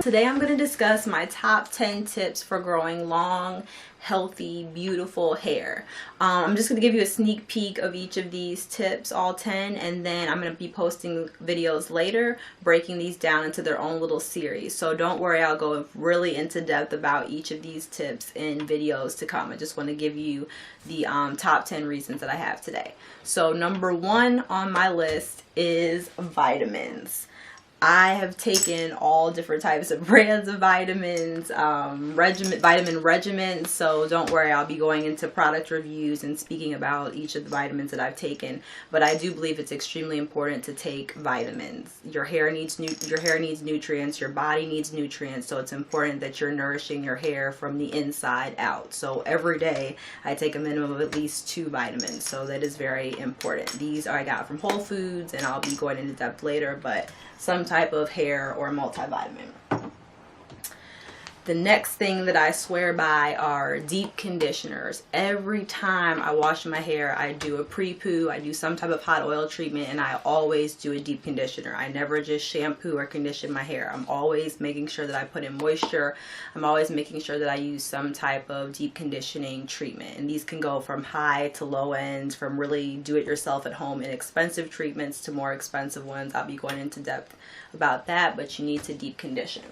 Today I'm going to discuss my top 10 tips for growing long, healthy, beautiful hair. I'm just going to give you a sneak peek of each of these tips, all 10, and then I'm going to be posting videos later breaking these down into their own little series. So don't worry, I'll go really into depth about each of these tips in videos to come. I just want to give you the top 10 reasons that I have today. So number 1 on my list is vitamins. I have taken all different types of brands of vitamins, vitamin regimens, so don't worry, I'll be going into product reviews and speaking about each of the vitamins that I've taken, but I do believe it's extremely important to take vitamins. Your hair needs nutrients, your body needs nutrients, so it's important that you're nourishing your hair from the inside out. So every day I take a minimum of at least 2 vitamins, so that is very important. These I got from Whole Foods, and I'll be going into depth later, but some type of hair or multivitamin. The next thing that I swear by are deep conditioners. Every time I wash my hair, I do a pre-poo, I do some type of hot oil treatment, and I always do a deep conditioner. I never just shampoo or condition my hair. I'm always making sure that I put in moisture. I'm always making sure that I use some type of deep conditioning treatment. And these can go from high to low end, from really do-it-yourself at home inexpensive treatments to more expensive ones. I'll be going into depth about that, but you need to deep condition.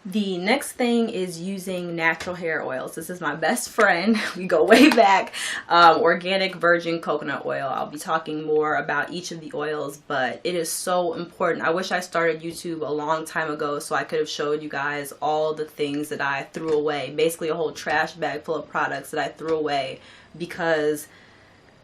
The next thing is using natural hair oils. This is my best friend. We go way back. Organic virgin coconut oil. I'll be talking more about each of the oils, but it is so important. I wish I started YouTube a long time ago so I could have showed you guys all the things that I threw away. Basically a whole trash bag full of products that I threw away because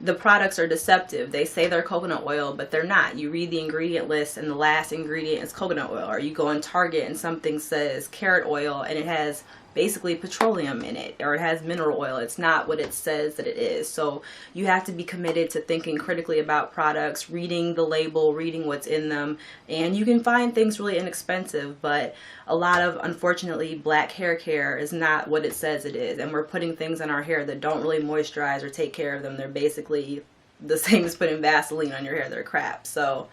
the products are deceptive. They say they're coconut oil, but they're not. You read the ingredient list and the last ingredient is coconut oil. Or you go on Target and something says carrot oil and it has basically petroleum in it, or it has mineral oil. It's not what it says that it is. So you have to be committed to thinking critically about products, reading the label, reading what's in them. And you can find things really inexpensive, but a lot of, unfortunately, black hair care is not what it says it is. And we're putting things in our hair that don't really moisturize or take care of them. They're basically the same as putting Vaseline on your hair. They're crap. So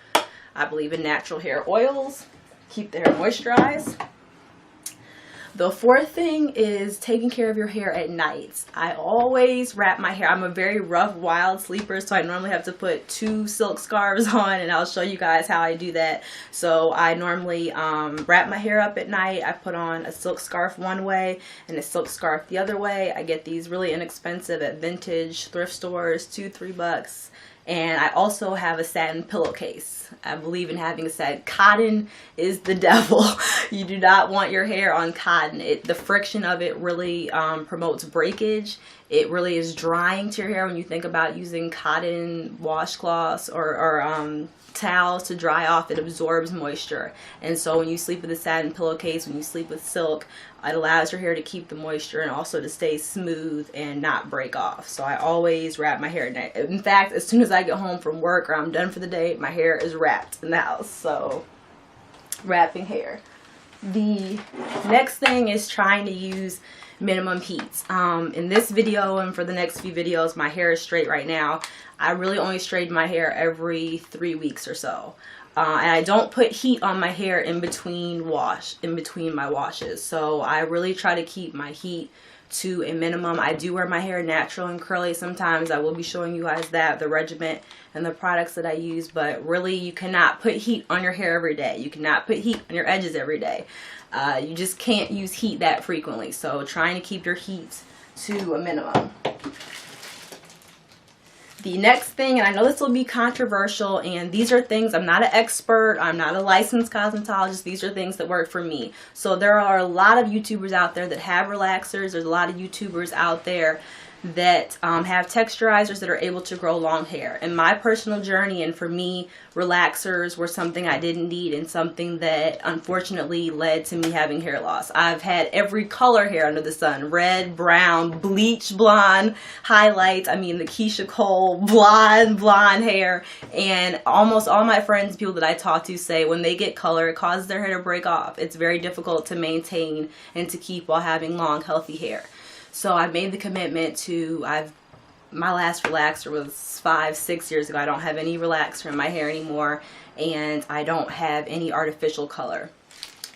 I believe in natural hair oils. Keep the hair moisturized. The fourth thing is taking care of your hair at night. I always wrap my hair. I'm a very rough, wild sleeper, so I normally have to put 2 silk scarves on, and I'll show you guys how I do that. So I normally wrap my hair up at night. I put on a silk scarf one way and a silk scarf the other way. I get these really inexpensive at vintage thrift stores, $2-3. And I also have a satin pillowcase. I believe in having a satin. Cotton is the devil. You do not want your hair on cotton. The friction of it really promotes breakage. It really is drying to your hair when you think about using cotton washcloths or towels to dry off. It absorbs moisture, and so when you sleep with a satin pillowcase, when you sleep with silk, it allows your hair to keep the moisture and also to stay smooth and not break off. So I always wrap my hair at night. In fact, as soon as I get home from work or I'm done for the day, my hair is wrapped in the house. So wrapping hair. The next thing is trying to use minimum heat. In this video and for the next few videos, my hair is straight right now. I really only straighten my hair every 3 weeks or so. And I don't put heat on my hair in between my washes. So I really try to keep my heat to a minimum. I do wear my hair natural and curly sometimes. I will be showing you guys that, the regimen and the products that I use, but really you cannot put heat on your hair every day. You cannot put heat on your edges every day. You just can't use heat that frequently. So trying to keep your heat to a minimum. The next thing, and I know this will be controversial, and these are things, I'm not an expert, I'm not a licensed cosmetologist, these are things that work for me. So there are a lot of YouTubers out there that have relaxers, there's a lot of YouTubers out there that have texturizers that are able to grow long hair. In my personal journey, and for me, relaxers were something I didn't need and something that unfortunately led to me having hair loss. I've had every color hair under the sun: red, brown, bleach, blonde, highlights. I mean, the Keisha Cole blonde hair. And almost all my friends, people that I talk to, say when they get color, it causes their hair to break off. It's very difficult to maintain and to keep while having long, healthy hair. So I made the commitment to, my last relaxer was 5-6 years ago. I don't have any relaxer in my hair anymore. and I don't have any artificial color.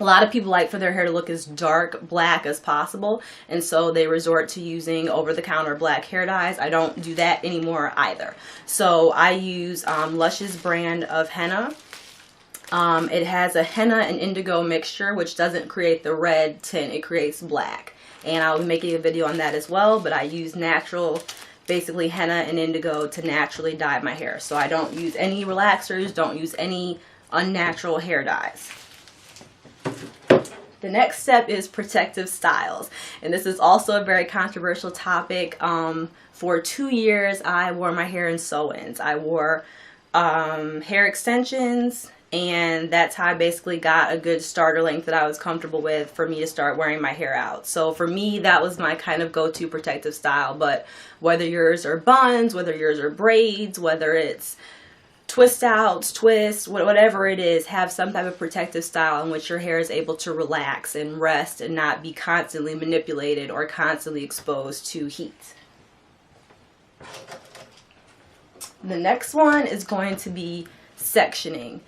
A lot of people like for their hair to look as dark black as possible, and so they resort to using over-the-counter black hair dyes. I don't do that anymore either. So I use Lush's brand of henna. It has a henna and indigo mixture, which doesn't create the red tint, it creates black. And I'll be making a video on that as well, but I use natural, basically henna and indigo to naturally dye my hair. So I don't use any relaxers, don't use any unnatural hair dyes. The next step is protective styles, and this is also a very controversial topic. For 2 years I wore my hair in sew-ins. I wore hair extensions, and that's how I basically got a good starter length that I was comfortable with for me to start wearing my hair out. So for me, that was my kind of go-to protective style. But whether yours are buns, whether yours are braids, whether it's twist outs, twists, whatever it is, have some type of protective style in which your hair is able to relax and rest and not be constantly manipulated or constantly exposed to heat. The next one is going to be sectioning.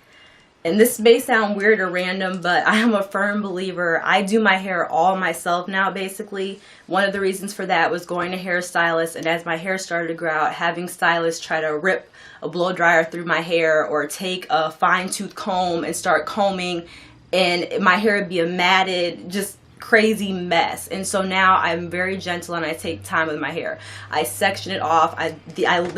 And this may sound weird or random, but I am a firm believer. I do my hair all myself now, basically. One of the reasons for that was going to hairstylists, and as my hair started to grow out, having stylists try to rip a blow dryer through my hair or take a fine-tooth comb and start combing, and my hair would be a matted, just crazy mess. And so now I'm very gentle and I take time with my hair. I section it off. I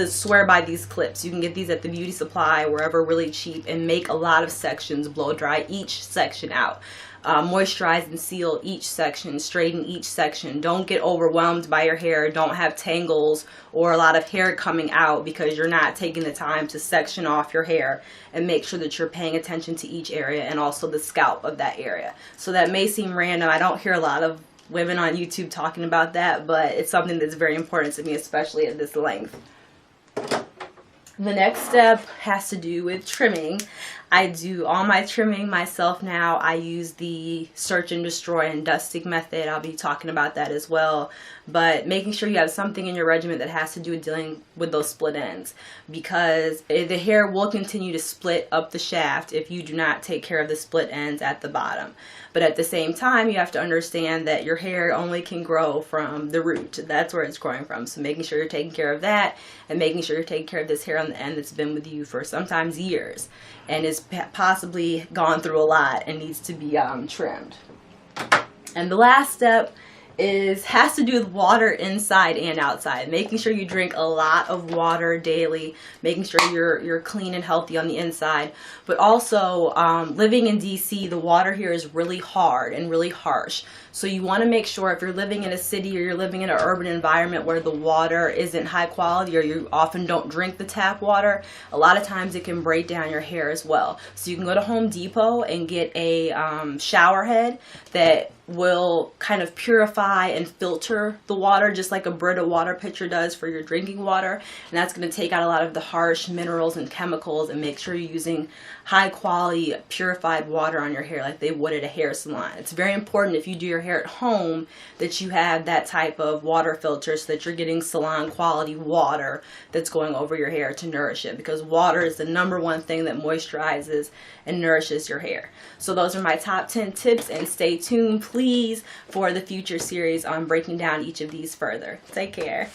swear by these clips. You can get these at the beauty supply, wherever, really cheap, and make a lot of sections, blow dry each section out. Moisturize and seal each section, straighten each section. Don't get overwhelmed by your hair. Don't have tangles or a lot of hair coming out because you're not taking the time to section off your hair, and make sure that you're paying attention to each area and also the scalp of that area. So that may seem random. I don't hear a lot of women on YouTube talking about that, but it's something that's very important to me, especially at this length. The next step has to do with trimming. I do all my trimming myself now. I use the search and destroy and dusting method. I'll be talking about that as well. But making sure you have something in your regimen that has to do with dealing with those split ends, because the hair will continue to split up the shaft if you do not take care of the split ends at the bottom. But at the same time, you have to understand that your hair only can grow from the root. That's where it's growing from. So making sure you're taking care of that, and making sure you're taking care of this hair on the end that's been with you for sometimes years and is possibly gone through a lot and needs to be trimmed. And the last step has to do with water inside and outside. Making sure you drink a lot of water daily, making sure you're clean and healthy on the inside. But also, living in DC, the water here is really hard and really harsh. So you want to make sure, if you're living in a city or you're living in an urban environment where the water isn't high quality, or you often don't drink the tap water, a lot of times it can break down your hair as well. So you can go to Home Depot and get a shower head that will kind of purify and filter the water, just like a Brita water pitcher does for your drinking water. And that's going to take out a lot of the harsh minerals and chemicals and make sure you're using high quality purified water on your hair like they would at a hair salon. It's very important, if you do your hair at home, that you have that type of water filter so that you're getting salon quality water that's going over your hair to nourish it, because water is the #1 thing that moisturizes and nourishes your hair. So those are my top 10 tips, and stay tuned please for the future series on breaking down each of these further. Take care.